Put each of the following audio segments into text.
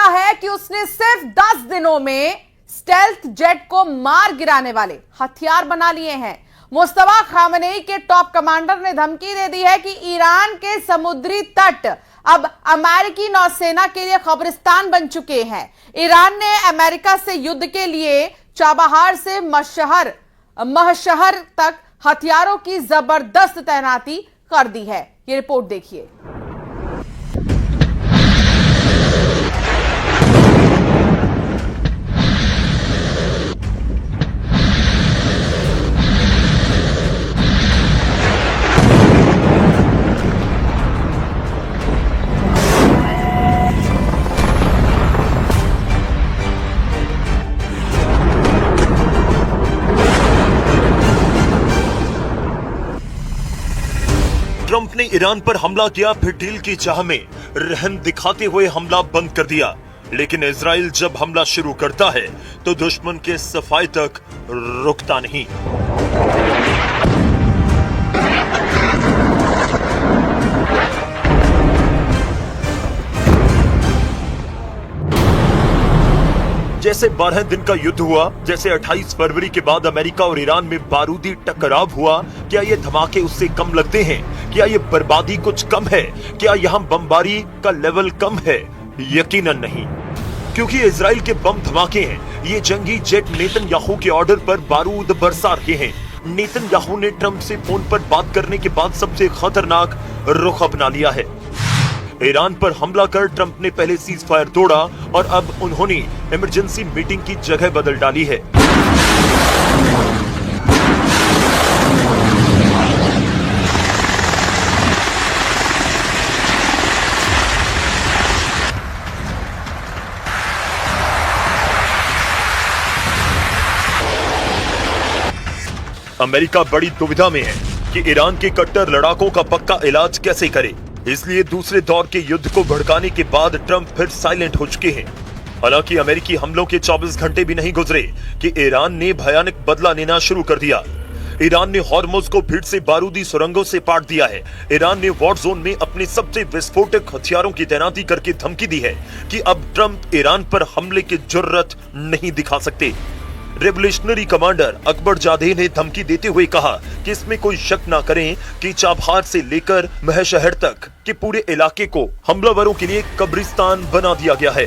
है कि उसने सिर्फ 10 दिनों में स्टेल्थ जेट को मार गिराने वाले हथियार बना लिए हैं। मुस्तफा खामनेई के टॉप कमांडर ने धमकी दे दी है कि ईरान के समुद्री तट अब अमेरिकी नौसेना के लिए कब्रिस्तान बन चुके हैं। ईरान ने अमेरिका से युद्ध के लिए चाबहार से महशहर तक हथियारों की जबरदस्त तैनाती कर दी है। ये रिपोर्ट देखिए। ट्रंप ने ईरान पर हमला किया, फिर डील की चाह में रहम दिखाते हुए हमला बंद कर दिया। लेकिन इजराइल जब हमला शुरू करता है तो दुश्मन के सफाई तक रुकता नहीं। जैसे 12 दिन का युद्ध हुआ, जैसे 28 फरवरी के बाद अमेरिका और ईरान में बारूदी टकराव हुआ, क्या ये धमाके उससे कम लगते हैं? क्या ये बर्बादी कुछ कम है? क्या यहाँ बमबारी का लेवल कम है? यकीनन नहीं, क्योंकि इजराइल के बम धमाके हैं। ये जंगी जेट नेतन्याहू के ऑर्डर पर बारूद बरसा रहे हैं। नेतन्याहू ने ट्रंप से फोन पर बात करने के बाद सबसे खतरनाक रुख अपना लिया है। ईरान पर हमला कर ट्रंप ने पहले सीज फायर तोड़ा और अब उन्होंने इमरजेंसी मीटिंग की जगह बदल डाली है। अमेरिका बड़ी दुविधा में है कि ईरान के कट्टर लड़ाकों का पक्का इलाज कैसे करे। इसलिए दूसरे दौर के युद्ध को भड़काने के बाद ट्रंप फिर साइलेंट हो चुके हैं। हालांकि अमेरिकी हमलों के 24 घंटे भी नहीं गुजरे कि ईरान ने भयानक बदला लेना शुरू कर दिया। ईरान ने हॉर्मुज को फिर से बारूदी सुरंगों से पाट दिया है। ईरान ने वॉर जोन में अपने सबसे विस्फोटक हथियारों की तैनाती करके धमकी दी है कि अब ट्रंप ईरान पर हमले की जुर्रत नहीं दिखा सकते। रेवोल्यूशनरी कमांडर अकबर जादेह ने धमकी देते हुए कहा कि इसमें कोई शक ना करें कि चाबहार से लेकर महशहर तक के पूरे इलाके को हमलावरों के लिए कब्रिस्तान बना दिया गया है।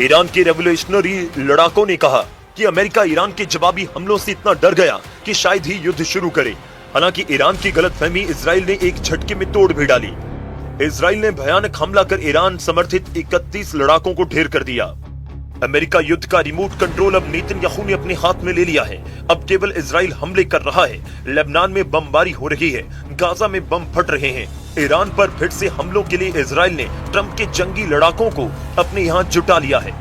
ईरान के रेवोल्यूशनरी लड़ाकों ने कहा कि अमेरिका ईरान के जवाबी हमलों से इतना डर गया कि शायद ही युद्ध शुरू करे। हालांकि ईरान की गलतफहमी इजराइल ने एक झटके में तोड़ भी डाली। इजराइल ने भयानक हमला कर ईरान समर्थित 31 लड़ाकों को ढेर कर दिया। अमेरिका युद्ध का रिमोट कंट्रोल अब नेतन्याहू ने अपने हाथ में ले लिया है। अब केवल इजराइल हमले कर रहा है। लेबनान में बमबारी हो रही है, गाजा में बम फट रहे हैं। ईरान पर फिर से हमलों के लिए इजराइल ने ट्रंप के जंगी लड़ाकों को अपने यहाँ जुटा लिया है।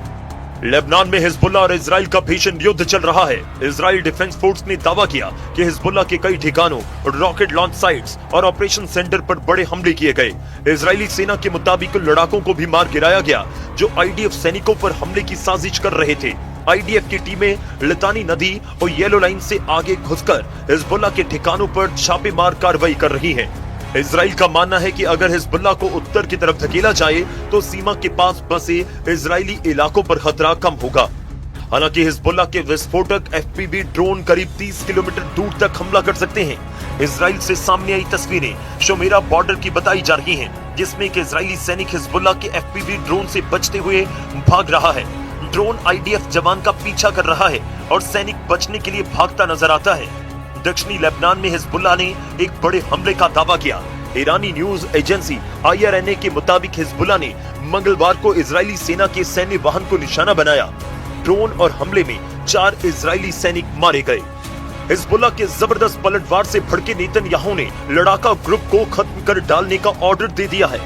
लेबनान में हिजबुल्लाह और इजराइल का भीषण युद्ध चल रहा है। इजराइल डिफेंस फोर्स ने दावा किया कि हिजबुल्लाह के कई ठिकानों, रॉकेट लॉन्च साइट्स और ऑपरेशन सेंटर पर बड़े हमले किए गए। इजरायली सेना के मुताबिक लड़ाकों को भी मार गिराया गया जो आईडीएफ सैनिकों पर हमले की साजिश कर रहे थे। आईडीएफ की टीमें लितानी नदी और येलो लाइन से आगे घुसकर हिजबुल्लाह के ठिकानों पर छापेमार कार्रवाई कर रही है। इजराइल का मानना है कि अगर हिजबुल्लाह को उत्तर की तरफ धकेला जाए तो सीमा के पास बसे इजरायली इलाकों पर खतरा कम होगा। हालांकि हिजबुल्लाह के विस्फोटक एफपीवी ड्रोन करीब 30 किलोमीटर दूर तक हमला कर सकते हैं। इजराइल से सामने आई तस्वीरें शोमेरा बॉर्डर की बताई जा रही हैं, जिसमें एक इजरायली सैनिक हिजबुल्लाह के एफपीवी ड्रोन से बचते हुए भाग रहा है। ड्रोन आईडीएफ जवान का पीछा कर रहा है और सैनिक बचने के लिए भागता नजर आता है। दक्षिणी लेबनान में हिजबुल्लाह ने एक बड़े हमले का दावा किया। ईरानी न्यूज एजेंसी IRNA के मुताबिक हिजबुल्लाह ने मंगलवार को इजरायली सेना के सैन्य वाहन को निशाना बनाया। ड्रोन और हमले में 4 इजरायली सैनिक मारे गए। हिजबुल्लाह के जबरदस्त पलटवार से भड़के नेतन्याहू ने लड़ाका ग्रुप को खत्म कर डालने का ऑर्डर दे दिया है।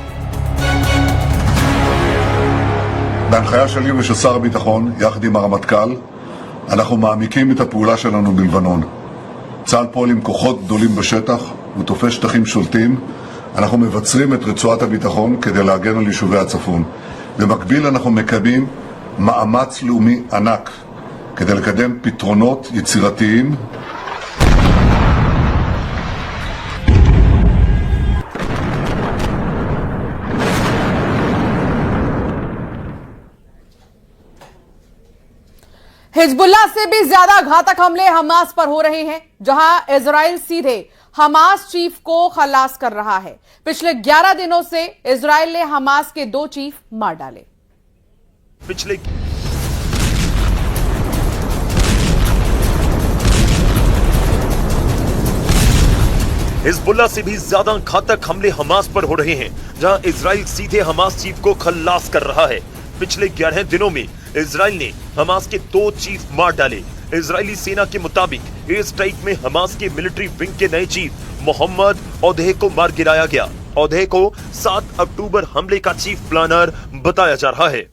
בהנחיה שלי ושל שר הביטחון, יחד עם הרמטכ"ל, אנחנו מעמיקים את הפעולה שלנו בלבנון. צה"ל פועל עם כוחות גדולים בשטח ותופס שטחים שולטים. אנחנו מבצרים את רצועת הביטחון כדי להגן על יישובי הצפון. במקביל אנחנו מקיימים מאמץ לאומי ענק כדי לקדם פתרונות יצירתיים हिजबुल्लाह से भी ज्यादा घातक हमले हमास पर हो रहे हैं, जहां इजराइल सीधे हमास चीफ को खलास कर रहा है। पिछले 11 दिनों से इजराइल ने हमास के 2 चीफ मार डाले। हिजबुल्लाह से भी ज्यादा घातक हमले हमास पर हो रहे हैं, जहां इजराइल सीधे हमास चीफ को खल्लास कर रहा है। पिछले 11 दिनों में इजराइल ने हमास के 2 चीफ मार डाले। इजरायली सेना के मुताबिक एयर स्ट्राइक में हमास के मिलिट्री विंग के नए चीफ मोहम्मद औदेह को मार गिराया गया। औदेह को 7 अक्टूबर हमले का चीफ प्लानर बताया जा रहा है।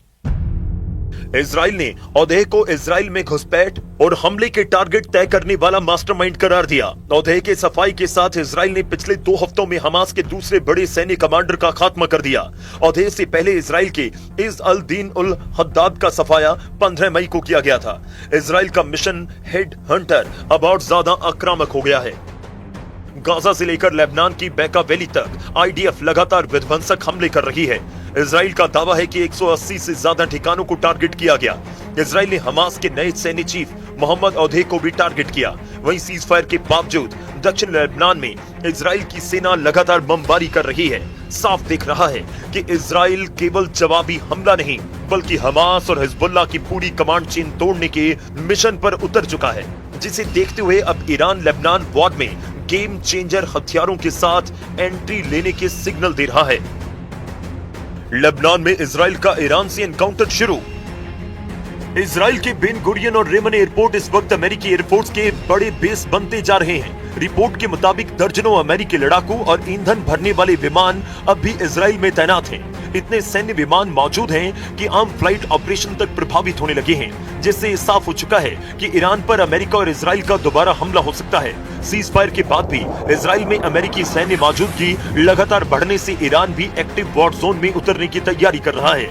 इजराइल ने औदेह को इजराइल में घुसपैठ और हमले के टारगेट तय करने वाला मास्टरमाइंड करार दिया। औदेह के सफाई के साथ इजराइल ने पिछले 2 हफ्तों में हमास के दूसरे बड़े सैन्य कमांडर का खात्मा कर दिया। औदेह से पहले इजराइल के is Al Deen ul Haddad का सफाया 15 मई को किया गया था। इजराइल का मिशन हेड हंटर अब और ज्यादा आक्रामक हो गया है। गाजा से लेकर लेबनान की बैका वैली तक आईडीएफ लगातार विध्वंसक हमले कर रही है। इजराइल का दावा है कि 180 से ज्यादा ठिकानों को टारगेट किया गया। इजराइल ने हमास के नए सैन्य चीफ मोहम्मद औदेह को भी टारगेट किया। वहीं सीज फायर के बावजूद दक्षिण लेबनान में इजराइल की सेना लगातार बमबारी कर रही है। साफ दिख रहा है कि इजराइल केवल जवाबी हमला नहीं, बल्कि हमास और हिजबुल्लाह की पूरी कमांड चेन तोड़ने के मिशन पर उतर चुका है, जिसे देखते हुए अब ईरान लेबनान वॉर में गेम चेंजर हथियारों के साथ एंट्री लेने के सिग्नल दे रहा है। लेबनान में इजराइल का ईरान से एनकाउंटर शुरू। इजराइल के बेन गुरियन और रेमन एयरपोर्ट इस वक्त अमेरिकी एयरफोर्स के बड़े बेस बनते जा रहे हैं। रिपोर्ट के मुताबिक दर्जनों अमेरिकी लड़ाकू और ईंधन भरने वाले विमान अब भी इजराइल में तैनात हैं। इतने सैन्य विमान मौजूद हैं कि आम फ्लाइट ऑपरेशन तक प्रभावित होने लगे हैं, जिससे साफ हो चुका है कि ईरान पर अमेरिका और इजराइल का दोबारा हमला हो सकता है। सीज फायर के बाद भी इजराइल में अमेरिकी सैन्य मौजूदगी लगातार बढ़ने से ईरान भी एक्टिव वॉर जोन में उतरने की तैयारी कर रहा है।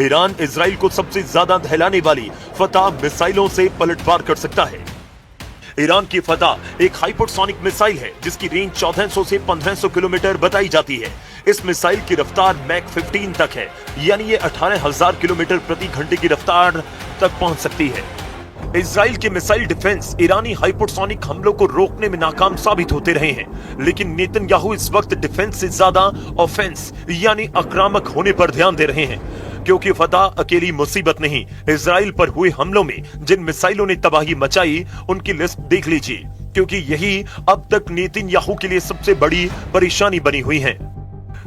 ईरान इजराइल को सबसे ज्यादा दहलाने वाली फतह मिसाइलों से पलटवार कर सकता है। ईरान की फतह एक हाइपरसोनिक मिसाइल है, जिसकी रेंज 1400 से 1500 किलोमीटर बताई जाती है। इस मिसाइल की रफ्तार मैक 15 तक है, यानी ये 18,000 किलोमीटर प्रति घंटे की रफ्तार तक पहुंच सकती है। इजराइल के मिसाइल डिफेंस ईरानी हाइपरसोनिक हमलों को रोकने में नाकाम साबित होते रहे हैं, लेकिन नेतन्याहू इस वक्त डिफेंस से ज्यादा ऑफेंस यानी आक्रामक होने पर ध्यान दे रहे हैं, क्योंकि फतह अकेली मुसीबत नहीं। इजराइल पर हुए हमलों में जिन मिसाइलों ने तबाही मचाई, उनकी लिस्ट देख लीजिए, क्योंकि यही अब तक नेतन्याहू के लिए सबसे बड़ी परेशानी बनी हुई है।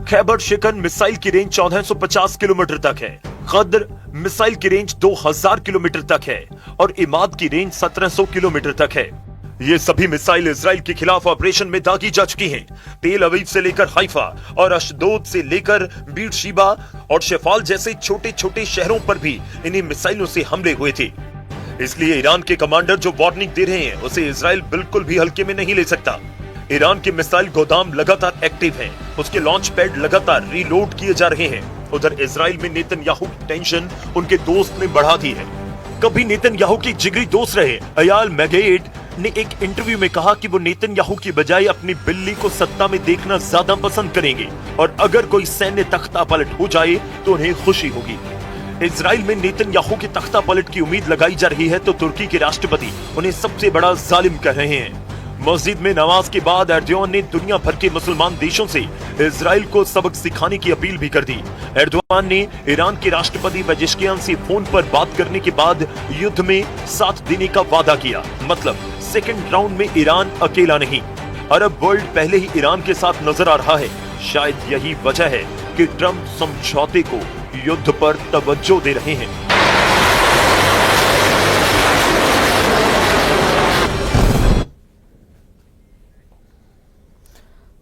खैबर शिकन मिसाइल की रेंज 1450 किलोमीटर तक है। कद्र मिसाइल की रेंज 2000 किलोमीटर तक है और इमाद की रेंज 1700 किलोमीटर तक है। ये सभी मिसाइल इजराइल के खिलाफ ऑपरेशन में दागी जा चुकी हैं। तेल अवीव से लेकर हाइफा और अशदोद से लेकर बीरशीबा और शेफाल जैसे छोटे छोटे शहरों पर भी इन्हीं मिसाइलों से हमले हुए थे। इसलिए ईरान के कमांडर जो वार्निंग दे रहे हैं, उसे इजराइल बिल्कुल भी हल्के में नहीं ले सकता। ईरान के मिसाइल गोदाम लगातार एक्टिव हैं, उसके लॉन्च पैड लगातार रीलोड किए जा रहे हैं। उधर इजराइल में नेतन्याहू की टेंशन उनके दोस्त ने बढ़ा दी है। कभी नेतन्याहू के जिगरी दोस्त रहे अयाल मैगेट ने एक इंटरव्यू में कहा कि वो नेतन्याहू की बजाय अपनी बिल्ली को सत्ता में देखना ज्यादा पसंद करेंगे और अगर कोई सैन्य तख्ता पलट हो जाए तो उन्हें खुशी होगी। इजराइल में नेतन्याहू की तख्ता पलट की उम्मीद लगाई जा रही है तो तुर्की के राष्ट्रपति उन्हें सबसे बड़ा जालिम कह रहे हैं। मस्जिद में नमाज के बाद एर्दोगान ने दुनिया भर के मुसलमान देशों से इजराइल को सबक सिखाने की अपील भी कर दी। एर्दोगान ने ईरान के राष्ट्रपति पेजेश्कियान से फोन पर बात करने के बाद युद्ध में साथ देने का वादा किया। मतलब सेकंड राउंड में ईरान अकेला नहीं, अरब वर्ल्ड पहले ही ईरान के साथ नजर आ रहा है। शायद यही वजह है कि ट्रंप समझौते को युद्ध पर तवज्जो दे रहे हैं।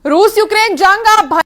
रूस यूक्रेन जंग अब